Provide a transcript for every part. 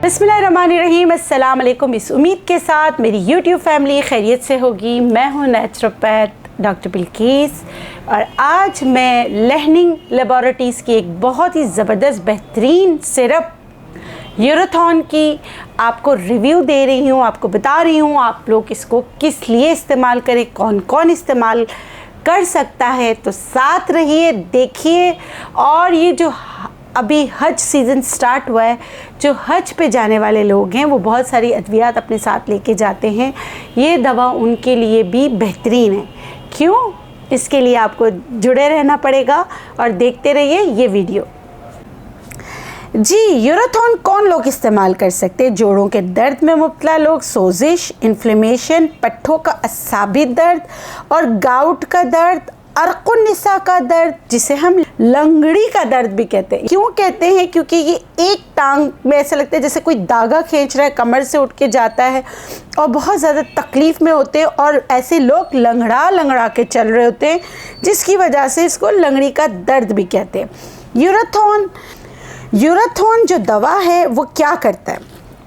बिस्मिल्लाहिर्रहमानिर्रहीम। अस्सलाम वालेकुम। इस उम्मीद के साथ मेरी यूट्यूब फैमिली खैरियत से होगी। मैं हूँ नेचुरोपैथ डॉक्टर बिल्किस और आज मैं लहनिंग लेबोरेटरीज़ की एक बहुत ही ज़बरदस्त बेहतरीन सिरप यूरोथॉन की आपको रिव्यू दे रही हूँ, आपको बता रही हूँ आप लोग इसको किस लिए इस्तेमाल करें, कौन कौन इस्तेमाल कर सकता है। तो साथ रहिए, देखिए। और ये जो अभी हज सीज़न स्टार्ट हुआ है, जो हज पे जाने वाले लोग हैं वो बहुत सारी अद्वियात अपने साथ लेके जाते हैं। ये दवा उनके लिए भी बेहतरीन है। क्यों? इसके लिए आपको जुड़े रहना पड़ेगा और देखते रहिए ये वीडियो। जी, यूरोथॉन कौन लोग इस्तेमाल कर सकते हैं? जोड़ों के दर्द में मुब्तला लोग, सोजिश, इन्फ्लेमेशन, पट्ठों का असाबी दर्द और गाउट का दर्द, अर्कुन्निसा का दर्द, जिसे हम लंगड़ी का दर्द भी कहते हैं। क्यों कहते हैं? क्योंकि ये एक टांग में ऐसा लगता है जैसे कोई धागा खींच रहा है, कमर से उठ के जाता है और बहुत ज़्यादा तकलीफ़ में होते हैं और ऐसे लोग लंगड़ा लंगड़ा के चल रहे होते हैं, जिसकी वजह से इसको लंगड़ी का दर्द भी कहते हैं। यूरोथॉन जो दवा है वो क्या करता है?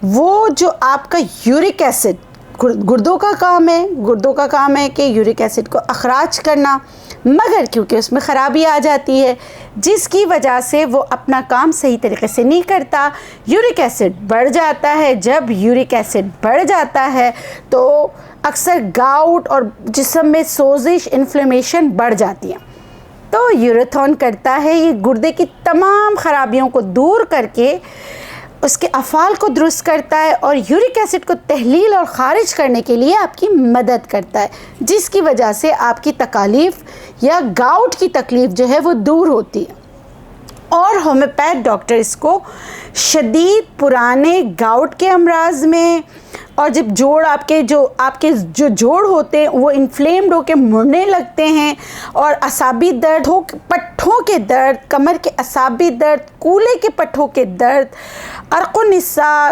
वो जो आपका यूरिक एसिड, गुर्दों का काम है कि यूरिक एसिड को अखराज करना, मगर क्योंकि उसमें ख़राबी आ जाती है जिसकी वजह से वो अपना काम सही तरीके से नहीं करता, यूरिक एसिड बढ़ जाता है। जब यूरिक एसिड बढ़ जाता है तो अक्सर गाउट और जिस्म में सोजिश, इन्फ्लेमेशन बढ़ जाती है। तो यूरोथॉन करता है ये गुर्दे की तमाम ख़राबियों को दूर करके उसके अफ़ाल को दुरुस्त करता है और यूरिक एसिड को तहलील और ख़ारिज करने के लिए आपकी मदद करता है, जिसकी वजह से आपकी तकालीफ़ या गाउट की तकलीफ़ जो है वो दूर होती है। और होम्योपैथ डॉक्टर इसको शदीद पुराने गाउट के अमराज में, और जब आपके जो जोड़ होते हैं वो इन्फ्लेम्ड होकर मुड़ने लगते हैं और असाबी दर्द, पट्ठों के दर्द, कमर के असाबी दर्द, कूल्हे के पट्ठों के दर्द, अर्कुन्निसा,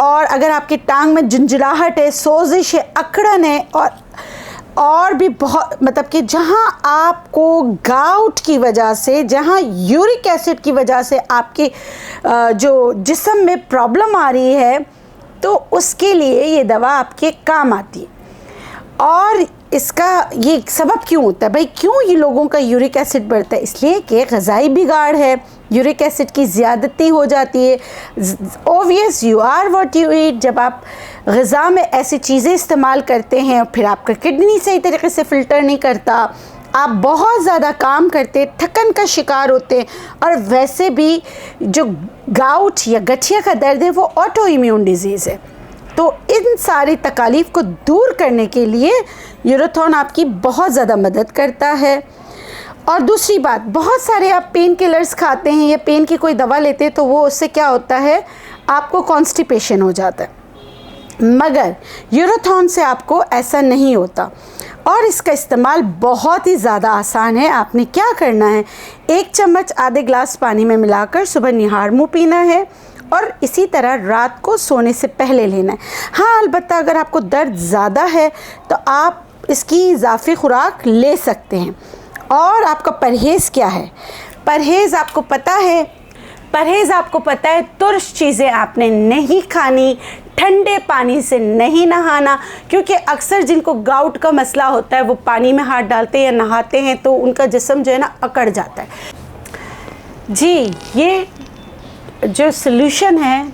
और अगर आपकी टांग में झुंझलाहट है, सोजिश है, अकड़न है और भी बहुत, मतलब कि जहाँ आपको गाउट की वजह से, जहाँ यूरिक एसिड की वजह से आपके जो जिस्म में प्रॉब्लम आ रही है, तो उसके लिए ये दवा आपके काम आती है। और इसका ये सबब क्यों होता है भाई? क्यों ये लोगों का यूरिक एसिड बढ़ता है? इसलिए कि ग़िज़ाई बिगाड़ है, यूरिक एसिड की ज़्यादती हो जाती है। Obvious, you are what you eat. जब आप ग़िज़ा में ऐसी चीज़ें इस्तेमाल करते हैं, फिर आपका किडनी सही तरीके से फ़िल्टर नहीं करता, आप बहुत ज़्यादा काम करते, थकन का शिकार होते हैं, और वैसे भी जो गाउट या गठिया का दर्द है वो ऑटो इम्यून डिज़ीज़ है। तो इन सारी तकालीफ़ को दूर करने के लिए यूरोथॉन आपकी बहुत ज़्यादा मदद करता है। और दूसरी बात, बहुत सारे आप पेन किलर्स खाते हैं या पेन की कोई दवा लेते हैं तो वो उससे क्या होता है, आपको कॉन्स्टिपेशन हो जाता है, मगर यूरोथॉन से आपको ऐसा नहीं होता। और इसका इस्तेमाल बहुत ही ज़्यादा आसान है। आपने क्या करना है, 1 चम्मच आधे ग्लास पानी में मिलाकर सुबह निहार मुँह पीना है और इसी तरह रात को सोने से पहले लेना है। हाँ, अलबत्ता अगर आपको दर्द ज़्यादा है तो आप इसकी इजाफ़ी खुराक ले सकते हैं। और आपका परहेज़ क्या है? परहेज़ आपको पता है, तुर्श चीज़ें आपने नहीं खानी, ठंडे पानी से नहीं नहाना, क्योंकि अक्सर जिनको गाउट का मसला होता है वो पानी में हाथ डालते हैं या नहाते हैं तो उनका जिस्म जो है ना अकड़ जाता है। जी, ये जो सॉल्यूशन है,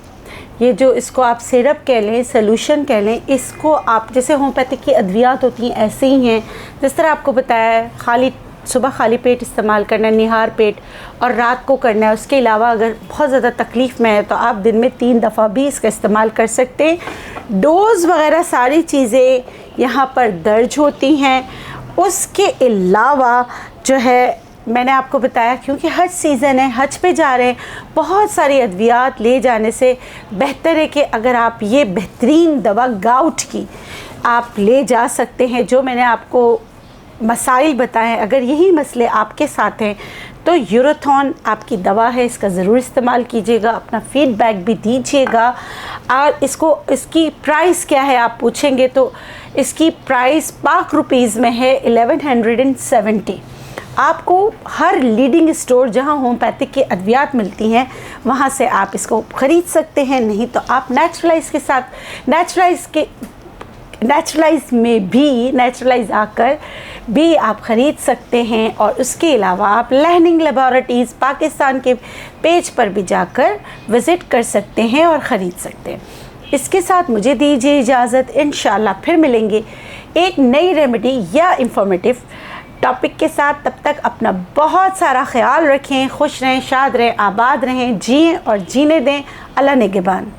ये जो इसको आप सिरप कह लें, सॉल्यूशन कह लें, इसको आप जैसे होम्योपैथिक की अद्वियात होती हैं ऐसे ही हैं। जिस तरह आपको बताया है, सुबह खाली पेट इस्तेमाल करना है, निहार पेट, और रात को करना है। उसके अलावा अगर बहुत ज़्यादा तकलीफ़ में है तो आप दिन में 3 दफ़ा भी इसका इस्तेमाल कर सकते हैं। डोज़ वगैरह सारी चीज़ें यहाँ पर दर्ज होती हैं। उसके अलावा जो है मैंने आपको बताया, क्योंकि हज सीज़न है, हज पे जा रहे हैं, बहुत सारी अद्वियात ले जाने से बेहतर है कि अगर आप ये बेहतरीन दवा गाउट की आप ले जा सकते हैं। जो मैंने आपको मसाइल बताएं, अगर यही मसले आपके साथ हैं तो यूरोथॉन आपकी दवा है, इसका ज़रूर इस्तेमाल कीजिएगा, अपना फ़ीडबैक भी दीजिएगा। और इसकी प्राइस क्या है आप पूछेंगे तो इसकी प्राइस पाक रुपीज़ में है 1170। आपको हर लीडिंग स्टोर जहां होम्योपैथिक की अद्वियात मिलती हैं वहां से आप इसको ख़रीद सकते हैं। नहीं तो आप नेचुरलाइज आकर भी आप ख़रीद सकते हैं। और उसके अलावा आप लर्निंग लेबोरेटरीज़ पाकिस्तान के पेज पर भी जाकर विज़िट कर सकते हैं और ख़रीद सकते हैं। इसके साथ मुझे दीजिए इजाज़त। इंशाल्लाह फिर मिलेंगे एक नई रेमेडी या इंफॉर्मेटिव टॉपिक के साथ। तब तक अपना बहुत सारा ख्याल रखें, खुश रहें, शाद रहें, आबाद रहें, जिएं और जीने दें। अल्लाह निगहबान।